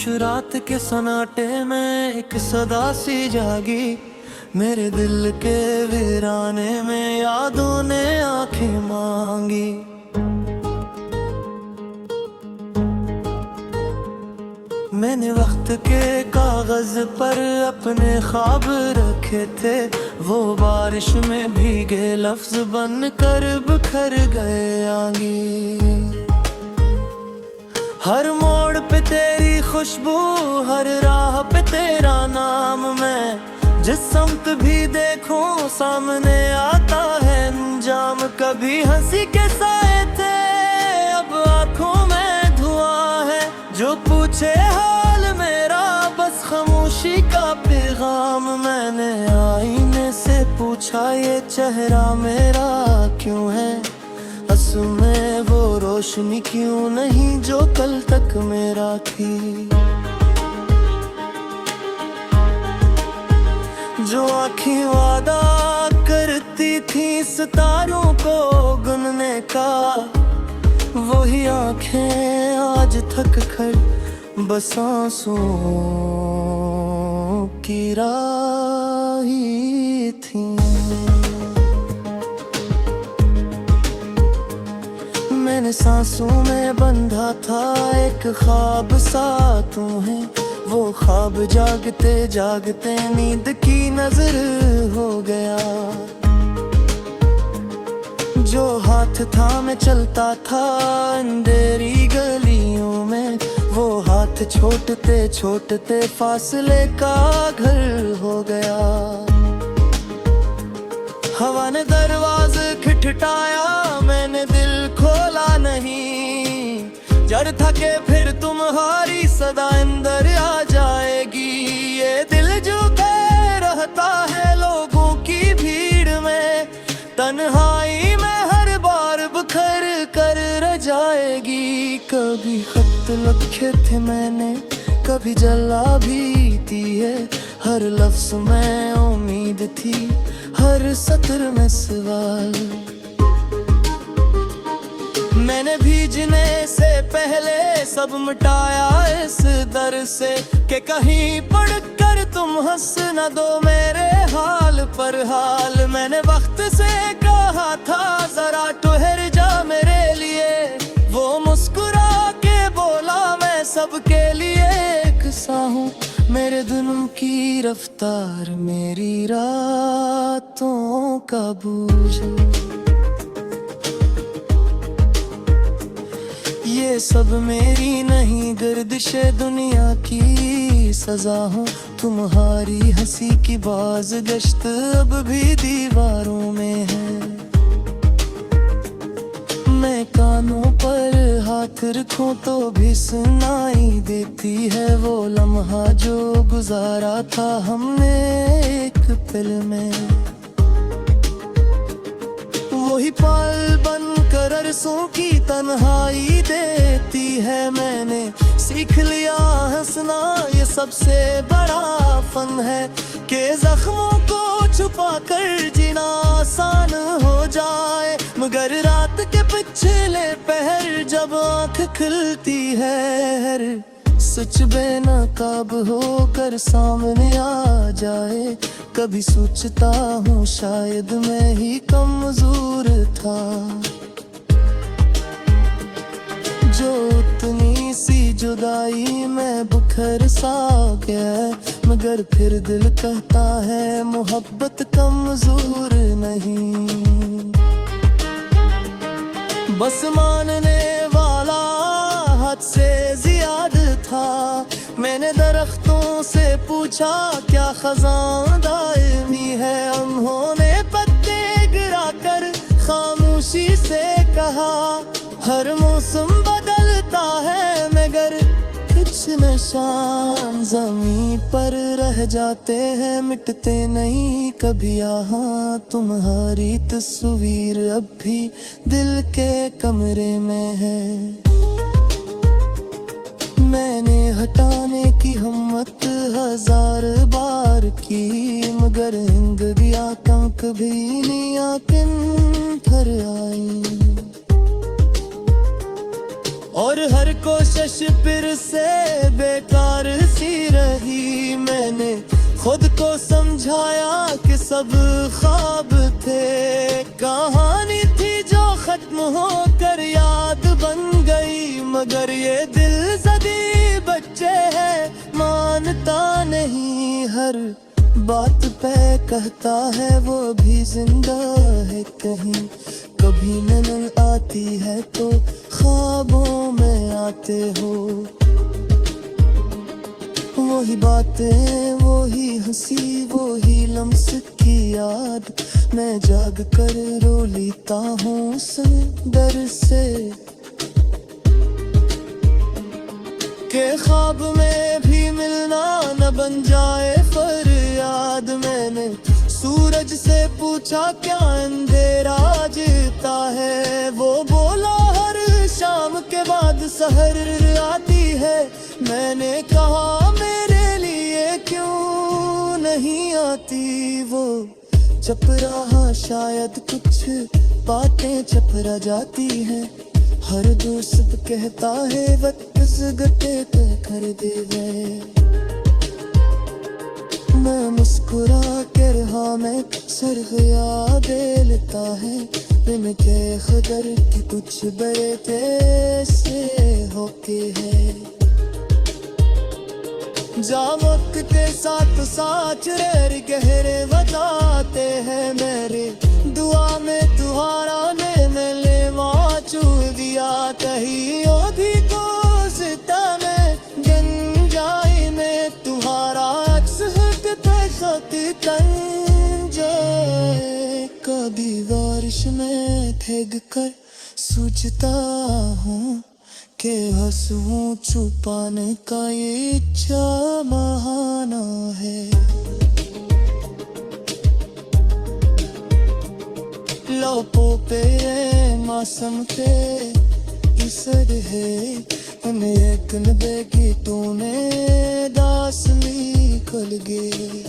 खामोश रात के सन्नाटे में एक सदा सी जागी, मेरे दिल के वीराने में यादों ने आंखें मांगी। मैंने वक्त के कागज पर अपने ख्वाब रखे थे, वो बारिश में भीगे लफ्ज बनकर बिखर गए आगे। हर मोड़ पे तेरी खुशबू, हर राह पे तेरा नाम, मैं जिस समत भी देखूं सामने आता है अंजाम। कभी हंसी के साए थे, अब आंखों में धुआं है, जो पूछे हाल मेरा बस खामोशी का पैगाम। मैंने आईने से पूछा ये चेहरा मेरा क्यों है, आंसू में वो रोशनी क्यों नहीं जो कल तक मेरा थी। जो आँखें वादा करती थी सितारों को गिनने का, वही आँखें आज थक कर बस आंसू की राही थी। मैंने सांसों में बंधा था एक ख्वाब सा तुम्हें, वो ख्वाब जागते जागते नींद की नजर हो गया। जो हाथ था मैं चलता था अंधेरी गलियों में, वो हाथ छोटते छोटते फासले का घर हो गया। हवा ने दरवाजे खटखटाया, मैंने दिल खोला नहीं। जड़ था के फिर तुम्हारी सदा अंदर आ जाएगी। ये दिल जो कह रहता है लोगों की भीड़ में, तन्हाई में हर बार बिखर कर रह जाएगी। कभी खत लिखे थे मैंने, कभी जला भी थी है, हर लफ्ज में उम्मीद थी, हर सत्र में सवाल। मैंने भीजने से पहले सब मिटाया इस डर से, कि कहीं पढ़कर तुम हंस न दो मेरे हाल पर हाल। मैंने वक्त से कहा था जरा ठहर जा मेरे लिए, वो मुस्कुरा के बोला मैं सबके लिए एक सा हूँ। मेरे दिनों की रफ्तार मेरी रातों का बोझ, ये सब मेरी नहीं गर्दिशे दुनिया की सजा हूँ। तुम्हारी हंसी की बाज़गश्त अब भी दीवारों में है। मैं कानों पर हाथ रखूं तो भी सुनाई देती है वो लम्हा जो गुजारा था हमने एक पल में। वही पल बनकर अरसों की तन्हाई देती है। मैंने सीख लिया हंसना ये सबसे बड़ा फन है, कि जख्मों को छुपा कर जीना आसान हो जाए। मगर रात के पिछले पहर जब आँख खुलती है, सच बेनकाब होकर सामने आ जाए। कभी सोचता हूँ शायद मैं ही कमजोर था, जो उतनी सी जुदाई में बुखर सा गया। मगर फिर दिल कहता है मोहब्बत कमजोर नहीं, बस मानने वाला हद से ज्यादा था। मैंने दरख्तों से पूछा क्या खजान दायमी है, उन्होंने पत्ते गिराकर खामोशी से कहा हर मौसम बदलता है मगर कुछ निशान ज़मीं पर रह जाते हैं, मिटते नहीं कभी। यहाँ तुम्हारी तस्वीर अब भी दिल के कमरे में है। मैंने हटाने की हिम्मत हजार बार की, मगर जिंदगी आतंक कभी नहीं आकिन घर आई। और हर कोशिश फिर से बेकार सी रही। मैंने खुद को समझाया कि सब ख्वाब थे, कहानी थी जो खत्म होकर याद बन गई। मगर ये दिल ज़दी बच्चे है, मानता नहीं, हर बात पे कहता है वो भी जिंदा है कहीं। कभी नजर आती है तो ख्वाबों में आते हो, वही बातें, वही हंसी, वही लम्स की याद। मैं जाग कर रो लेता हूँ डर से के ख्वाब में भी मिलना न बन जाए फरियाद। मैंने सूरज से पूछा क्या अंधेरा जीता है, वो बोला हर शाम के बाद सहर आती है। मैंने कहा मेरे लिए क्यों नहीं आती, वो चुप रहा, शायद कुछ बातें चपरा जाती हैं। हर दोस्त कहता है वक्त गटे कर दे गए। मैं मुस्कुरा के रहा, मैं सर गया दे लेता है। बिन के खदर कि कुछ बड़े कैसे होते हैं। जा वक्त के साथ साथ रेर गहरे बताते हैं। मेरे दुआ में तुम्हारा ने ले चू दिया कहीं ओधी को सिता में गंजाई में तुम्हारा अक्स हटते खाती तन जाए। कभी बारिश में भीग कर सोचता हूँ के हंसूं छुपाने का ये इच्छा बहाना है। लौपों पे मौसम पे इसर है, उन्हें एक नबे की तूने दासली खुल गए।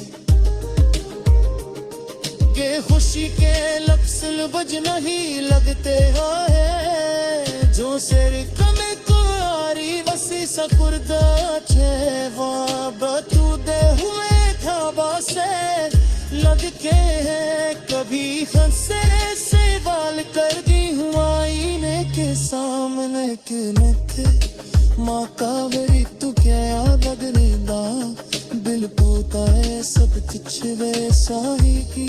के खुशी के लफ्ज़ बज नहीं लगते हैं, जो सिर कमे कुआरी बसी सकुर्दा छे बतू दे हुए खाबा से लग के हैं। कभी हंसे से बाल कर दी हुआ आईने के सामने के नखे माँ का बरी तू क्या बदले दा दिल पोता है सब कुछ वैसा ही की